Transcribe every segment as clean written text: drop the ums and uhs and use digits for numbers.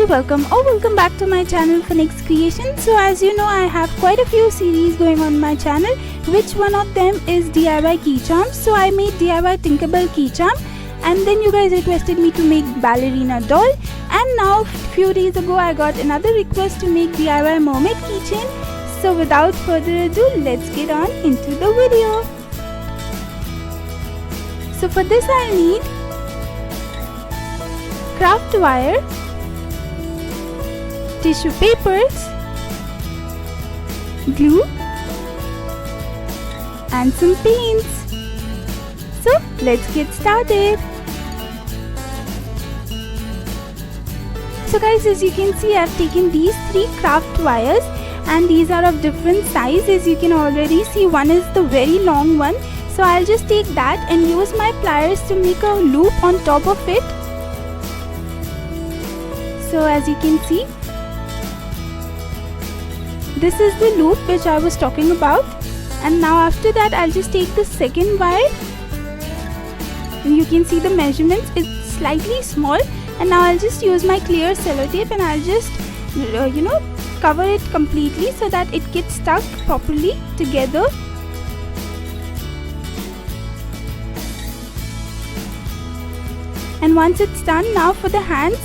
welcome or welcome back to my channel Phoenix Creation. So as you know, I have quite a few series going on my channel, which one of them is DIY key charms. So I made DIY Tinkerbell key charm, and then you guys requested me to make ballerina doll, and now few days ago I got another request to make DIY mermaid keychain. So without further ado, let's get on into the video. So for this I need craft wire, tissue papers, glue and some paints. So let's get started. So guys, as you can see, I've taken these 3 craft wires and these are of different size. As you can already see, one is the very long one. So I'll just take that and use my pliers to make a loop on top of it. So as you can see, this is the loop which I was talking about, and now after that I'll just take the second wire. You can see the measurements, it's slightly small, and now I'll just use my clear sellotape and I'll just cover it completely so that it gets stuck properly together. And once it's done, now for the hands,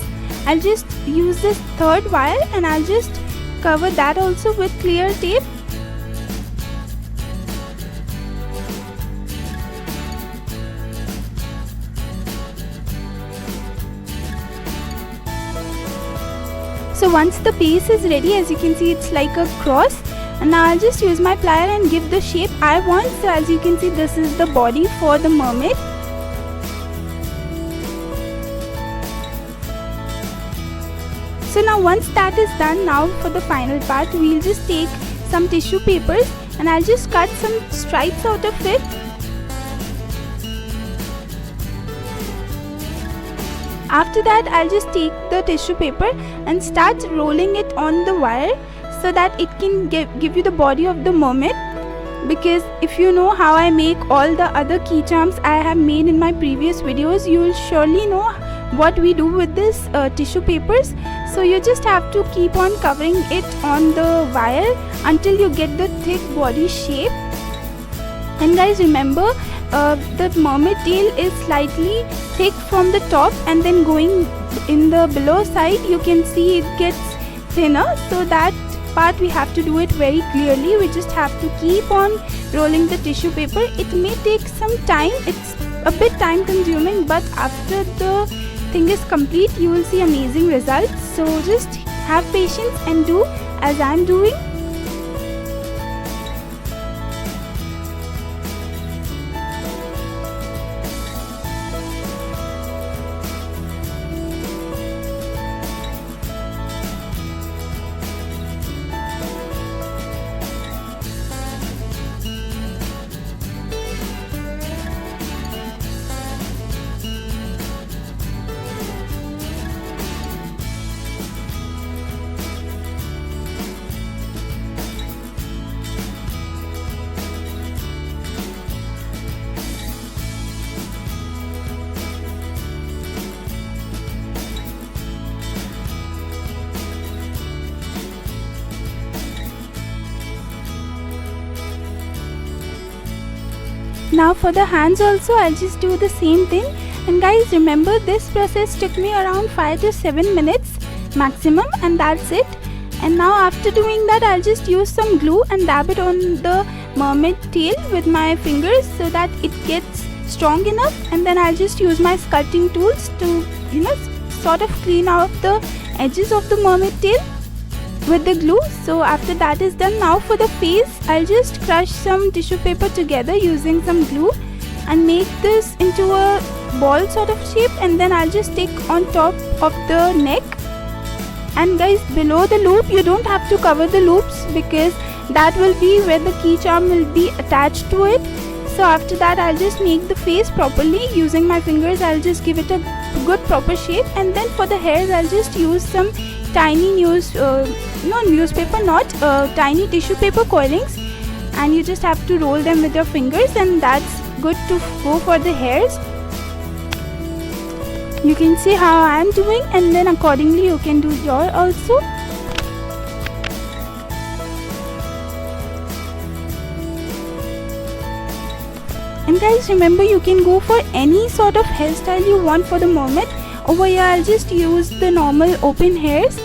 I'll just use this third wire and I'll just cover that also with clear tape. So once the base is ready, as you can see, it's like a cross, and now I'll just use my plier and give the shape I want. So as you can see, this is the body for the mermaid. So now once that is done, now for the final part, we'll just take some tissue papers and I'll just cut some stripes out of it. After that, I'll just take the tissue paper and start rolling it on the wire so that it can give you the body of the mermaid. Because if you know how I make all the other key charms I have made in my previous videos, you will surely know what we do with this tissue papers. So you just have to keep on covering it on the wire until you get the thick body shape. And guys, remember, the mermaid tail is slightly thick from the top, and then going in the below side you can see it gets thinner. So that part we have to do it very clearly. We just have to keep on rolling the tissue paper. It may take some time, it's a bit time consuming, but after the thing is complete, you will see amazing results. So just have patience and do as I am doing. Now for the hands also, I'll just do the same thing. And guys, remember, this process took me around 5 to 7 minutes maximum, and that's it. And now after doing that, I'll just use some glue and dab it on the mermaid tail with my fingers so that it gets strong enough. And then I'll just use my sculpting tools to sort of clean out the edges of the mermaid tail with the glue. So after that is done, now for the face, I'll just crush some tissue paper together using some glue and make this into a ball sort of shape, and then I'll just stick on top of the neck. And guys, below the loop, you don't have to cover the loops because that will be where the key charm will be attached to it. So after that, I'll just make the face properly using my fingers. I'll just give it a good proper shape, and then for the hairs, I'll just use some tiny tiny tissue paper coilings, and you just have to roll them with your fingers, and that's good to go for the hairs. You can see how I am doing, and then accordingly you can do your also. And guys, remember, you can go for any sort of hairstyle you want for the mermaid. Over here I'll just use the normal open hairs,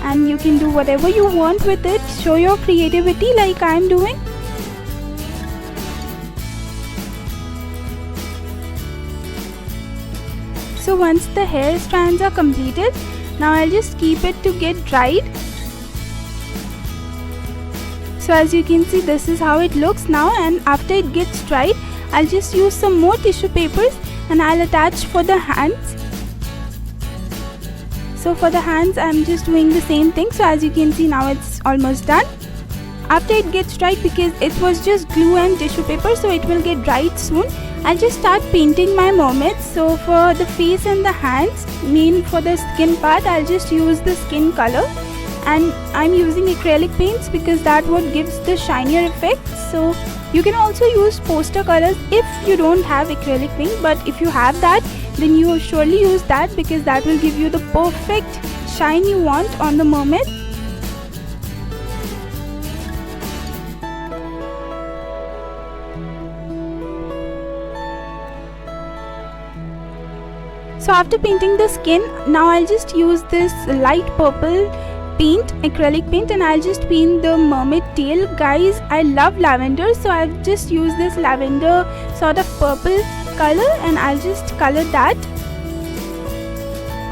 and you can do whatever you want with it. Show your creativity like I am doing. So once the hair strands are completed, now I'll just keep it to get dried. So as you can see, this is how it looks now, and after it gets dried, I'll just use some more tissue papers and I'll attach for the hands. So for the hands I'm just doing the same thing. So as you can see, now it's almost done. After it gets dried, because it was just glue and tissue paper, so it will get dried soon, I'll just start painting my mermaid. So for the face and the hands, for the skin part, I'll just use the skin color, and I'm using acrylic paints because that what gives the shinier effect. So you can also use poster colors if you don't have acrylic paint, but if you have that, then you surely use that, because that will give you the perfect shine you want on the mermaid. So after painting the skin, now I'll just use this light purple paint, acrylic paint, and I'll just paint the mermaid tail. Guys, I love lavender, so I've just used this lavender sort of purple color, and I'll just color that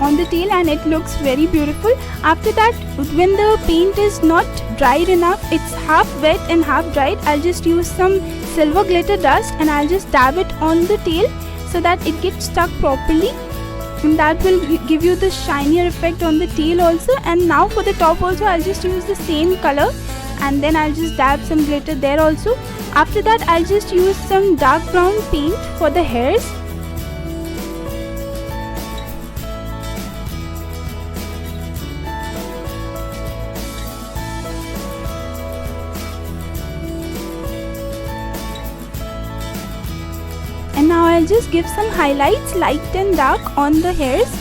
on the tail, and it looks very beautiful. After that, when the paint is not dried enough, it's half wet and half dried, I'll just use some silver glitter dust and I'll just dab it on the tail so that it gets stuck properly, and that will give you the shinier effect on the tail also. And now for the top also, I'll just use the same color and then I'll just dab some glitter there also. After that, I'll just use some dark brown paint for the hairs. And now I'll just give some highlights, light and dark, on the hairs.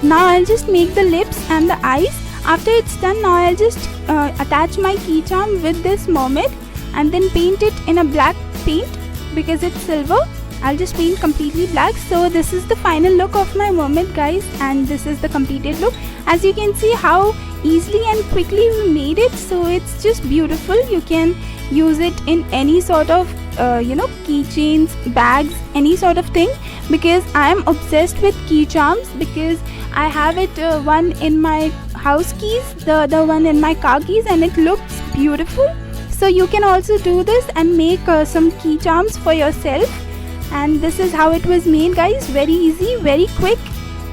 Now I'll just make the lips and the eyes. After it's done, now I'll just attach my key charm with this mermaid and then paint it in a black paint because it's silver. I'll just paint completely black. So this is the final look of my mermaid, guys, and this is the completed look. As you can see how easily and quickly we made it, so it's just beautiful. You can use it in any sort of keychains, bags, any sort of thing, because I am obsessed with key charms, because I have it one in my house keys, the other one in my car keys, and it looks beautiful. So you can also do this and make some key charms for yourself. And this is how it was made, guys. Very easy, very quick,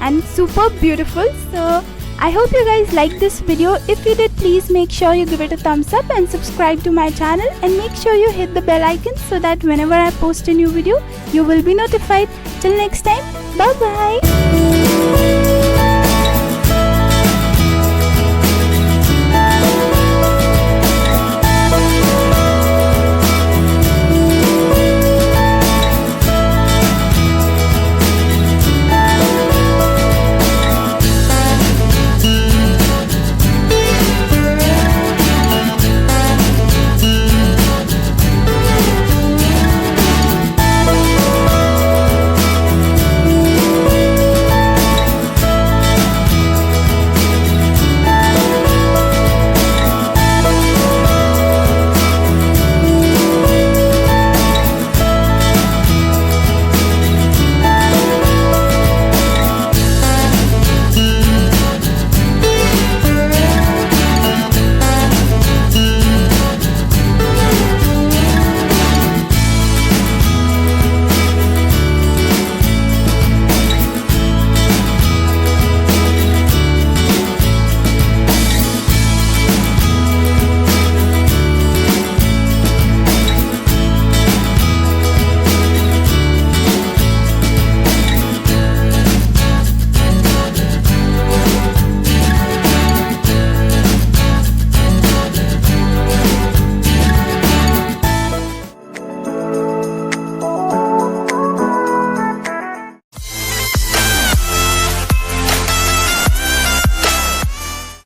and super beautiful. So I hope you guys liked this video. If you did, please make sure you give it a thumbs up and subscribe to my channel, and make sure you hit the bell icon so that whenever I post a new video, you will be notified. Till next time, bye bye.